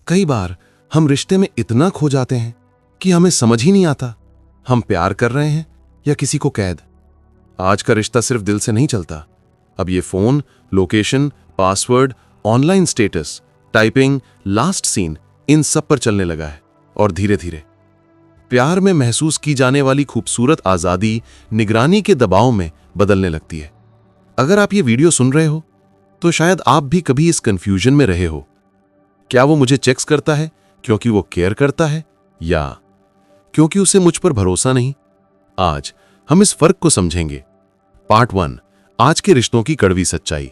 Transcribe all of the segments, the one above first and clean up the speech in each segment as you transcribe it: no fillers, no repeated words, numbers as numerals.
कई बार हम रिश्ते में इतना खो जाते हैं कि हमें समझ ही नहीं आता हम प्यार कर रहे हैं या किसी को कैद। आज का रिश्ता सिर्फ दिल से नहीं चलता, अब ये phone, location, password, online status, typing, last seen, इन सब पर चलने लगा है। और धीरे धीरे प्यार में महसूस की जाने वाली खूबसूरत आजादी निगरानी के दबाव में बदलने लगती है। अगर आप ये वीडियो सुन रहे हो तो शायद आप भी कभी इस कंफ्यूजन में रहे हो। क्या वो मुझे चेक्स करता है क्योंकि वो केयर करता है या क्योंकि उसे मुझ पर भरोसा नहीं? आज हम इस फर्क को समझेंगे। पार्ट 1, आज के रिश्तों की कड़वी सच्चाई।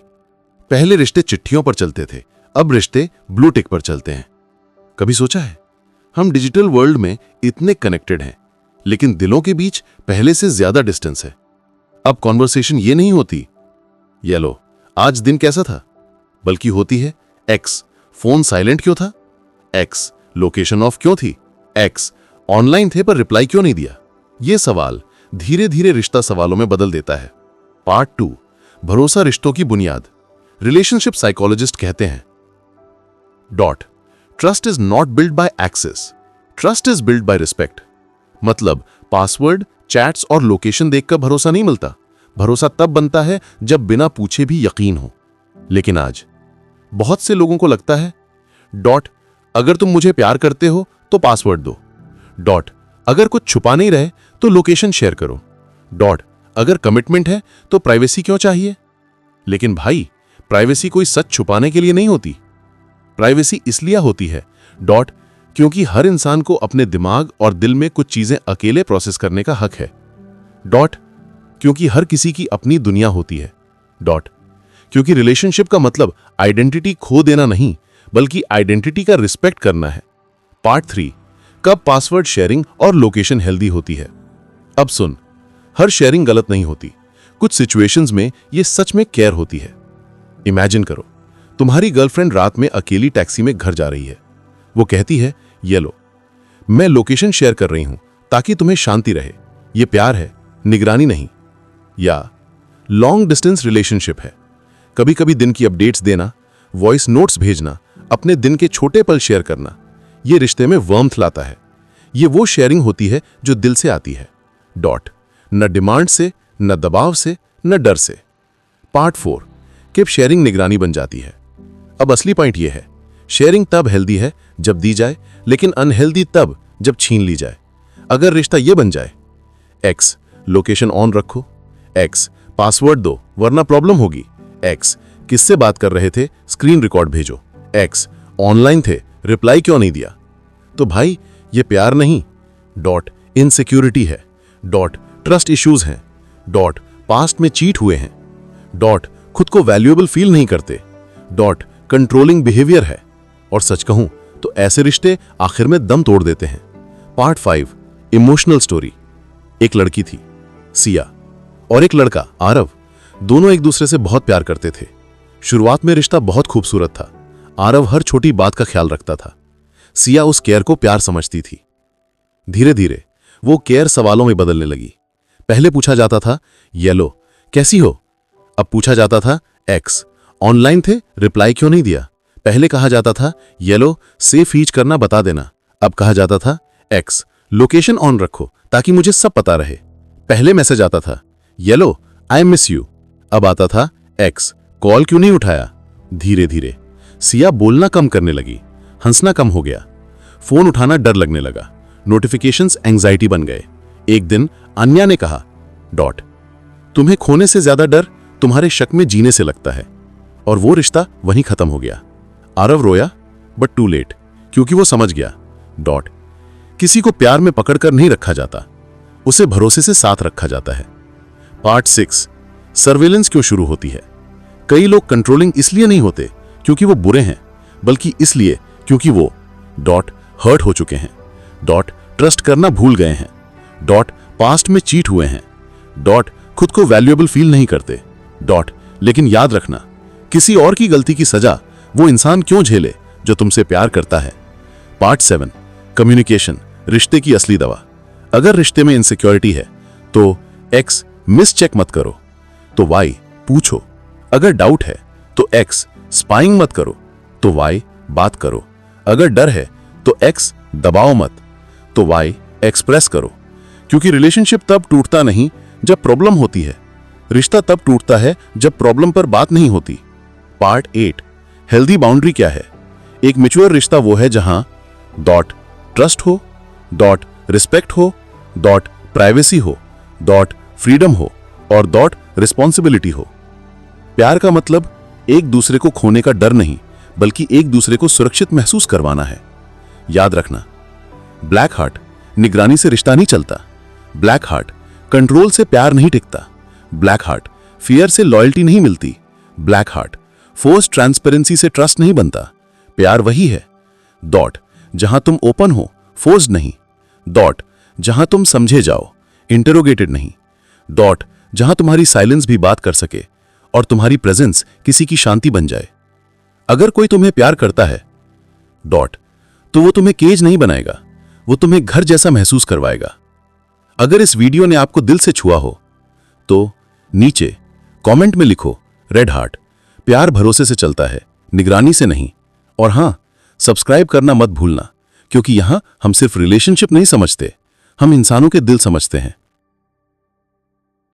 पहले रिश्ते चिट्ठियों पर चलते थे, अब रिश्ते ब्लू टिक पर चलते हैं। कभी सोचा है, हम डिजिटल वर्ल्ड में इतने कनेक्टेड हैं, लेकिन दिलों के बीच पहले से ज्यादा डिस्टेंस है। अब कॉन्वर्सेशन ये नहीं होती ये लो आज दिन कैसा था, बल्कि होती है एक्स फोन साइलेंट क्यों था, एक्स लोकेशन ऑफ क्यों थी, एक्स ऑनलाइन थे पर रिप्लाई क्यों नहीं दिया। ये सवाल धीरे धीरे रिश्ता सवालों में बदल देता है। पार्ट 2, भरोसा रिश्तों की बुनियाद। रिलेशनशिप साइकोलॉजिस्ट कहते हैं trust is not build by access, trust is build by respect. मतलब पासवर्ड, चैट्स और लोकेशन देखकर भरोसा नहीं मिलता। भरोसा तब बनता है जब बिना पूछे भी यकीन हो। लेकिन आज बहुत से लोगों को लगता है अगर तुम मुझे प्यार करते हो तो पासवर्ड दो, अगर कुछ छुपा नहीं रहे तो लोकेशन शेयर करो, अगर कमिटमेंट है तो प्राइवेसी क्यों चाहिए। लेकिन भाई, प्राइवेसी कोई सच छुपाने के लिए नहीं होती। प्राइवेसी इसलिए होती है क्योंकि हर इंसान को अपने दिमाग और दिल में कुछ चीजें अकेले प्रोसेस करने का हक है। क्योंकि हर किसी की अपनी दुनिया होती है। क्योंकि रिलेशनशिप का मतलब आइडेंटिटी खो देना नहीं, बल्कि आइडेंटिटी का रिस्पेक्ट करना है। पार्ट 3, कब पासवर्ड शेयरिंग और लोकेशन हेल्दी होती है। अब सुन, हर शेयरिंग गलत नहीं होती। कुछ सिचुएशंस में ये सच में केयर होती है। इमेजिन करो, तुम्हारी गर्लफ्रेंड रात में अकेली टैक्सी में घर जा रही है। वो कहती है, ये लो मैं लोकेशन शेयर कर रही हूं ताकि तुम्हें शांति रहे। ये प्यार है, निगरानी नहीं। या लॉन्ग डिस्टेंस रिलेशनशिप है। कभी कभी दिन की अपडेट्स देना, वॉइस नोट्स भेजना, अपने दिन के छोटे पल शेयर करना, ये रिश्ते में वार्मथ लाता है। ये वो शेयरिंग होती है जो दिल से आती है। न डिमांड से, न दबाव से, न डर से। पार्ट 4, कब शेयरिंग निगरानी बन जाती है। अब असली पॉइंट यह है, शेयरिंग तब हेल्दी है जब दी जाए, लेकिन अनहेल्दी तब जब छीन ली जाए। अगर रिश्ता यह बन जाए, एक्स लोकेशन ऑन रखो, एक्स पासवर्ड दो वरना प्रॉब्लम होगी, एक्स किससे बात कर रहे थे स्क्रीन रिकॉर्ड भेजो, एक्स ऑनलाइन थे रिप्लाई क्यों नहीं दिया, तो भाई ये प्यार नहीं, इनसिक्योरिटी है, ट्रस्ट इश्यूज हैं, पास्ट में चीट हुए हैं, खुद को वैल्यूएबल फील नहीं करते, कंट्रोलिंग बिहेवियर है। और सच कहूं तो ऐसे रिश्ते आखिर में दम तोड़ देते हैं। Part 5, emotional story. एक लड़की थी सिया और एक लड़का आरव। दोनों एक दूसरे से बहुत प्यार करते थे। शुरुआत में रिश्ता बहुत खूबसूरत था। आरव हर छोटी बात का ख्याल रखता था। सिया उस केयर को प्यार समझती थी। धीरे धीरे वो केयर सवालों में बदलने लगी। पहले पूछा जाता था, येलो कैसी हो, अब पूछा जाता था, एक्स ऑनलाइन थे रिप्लाई क्यों नहीं दिया। पहले कहा जाता था, येलो सेफ रीच करना बता देना, अब कहा जाता था, एक्स लोकेशन ऑन रखो ताकि मुझे सब पता रहे। पहले मैसेज आता था, येलो आई मिस यू, अब आता था, एक्स कॉल क्यों नहीं उठाया। धीरे धीरे सिया बोलना कम करने लगी, हंसना कम हो गया, फोन उठाना डर लगने लगा, नोटिफिकेशंस एंजाइटी बन गए। एक दिन अन्या ने कहा, तुम्हें खोने से ज्यादा डर तुम्हारे शक में जीने से लगता है। और वो रिश्ता वहीं खत्म हो गया। आरव रोया बट टू लेट, क्योंकि वो समझ गया, किसी को प्यार में पकड़कर नहीं रखा जाता, उसे भरोसे से साथ रखा जाता है। पार्ट 6, सर्वेलेंस क्यों शुरू होती है। कई लोग कंट्रोलिंग इसलिए नहीं होते क्योंकि वो बुरे हैं, बल्कि इसलिए क्योंकि वो हर्ट हो चुके हैं, ट्रस्ट करना भूल गए हैं, पास्ट में चीट हुए हैं, खुद को वैल्यूएबल फील नहीं करते, लेकिन याद रखना, किसी और की गलती की सजा वो इंसान क्यों झेले जो तुमसे प्यार करता है। पार्ट 7, कम्युनिकेशन रिश्ते की असली दवा। अगर रिश्ते में इनसिक्योरिटी है तो एक्स मिस चेक मत करो, तो वाई पूछो। अगर डाउट है तो एक्स स्पाइंग मत करो, तो वाई बात करो। अगर डर है तो एक्स दबाओ मत, तो वाई एक्सप्रेस करो। क्योंकि रिलेशनशिप तब टूटता नहीं जब प्रॉब्लम होती है, रिश्ता तब टूटता है जब प्रॉब्लम पर बात नहीं होती। पार्ट 8, हेल्दी बाउंड्री क्या है? एक मैच्योर रिश्ता वो है जहां ट्रस्ट हो, रिस्पेक्ट हो, प्राइवेसी हो, फ्रीडम हो और रिस्पॉन्सिबिलिटी हो। प्यार का मतलब एक दूसरे को खोने का डर नहीं, बल्कि एक दूसरे को सुरक्षित महसूस करवाना है। याद रखना, ब्लैक हार्ट निगरानी से रिश्ता नहीं चलता, ब्लैक हार्ट कंट्रोल से प्यार नहीं टिकता, ब्लैक हार्ट फियर से लॉयल्टी नहीं मिलती, ब्लैक हार्ट फोर्स ट्रांसपेरेंसी से ट्रस्ट नहीं बनता। प्यार वही है जहां तुम ओपन हो, फोर्स्ड नहीं, जहां तुम समझे जाओ, इंटरोगेटेड नहीं, जहां तुम्हारी साइलेंस भी बात कर सके और तुम्हारी प्रेजेंस किसी की शांति बन जाए। अगर कोई तुम्हें प्यार करता है तो वो तुम्हें केज नहीं बनाएगा, वो तुम्हें घर जैसा महसूस करवाएगा। अगर इस वीडियो ने आपको दिल से छुआ हो तो नीचे कमेंट में लिखो रेड हार्ट। प्यार भरोसे से चलता है, निगरानी से नहीं। और हां, सब्सक्राइब करना मत भूलना, क्योंकि यहां हम सिर्फ रिलेशनशिप नहीं समझते, हम इंसानों के दिल समझते हैं।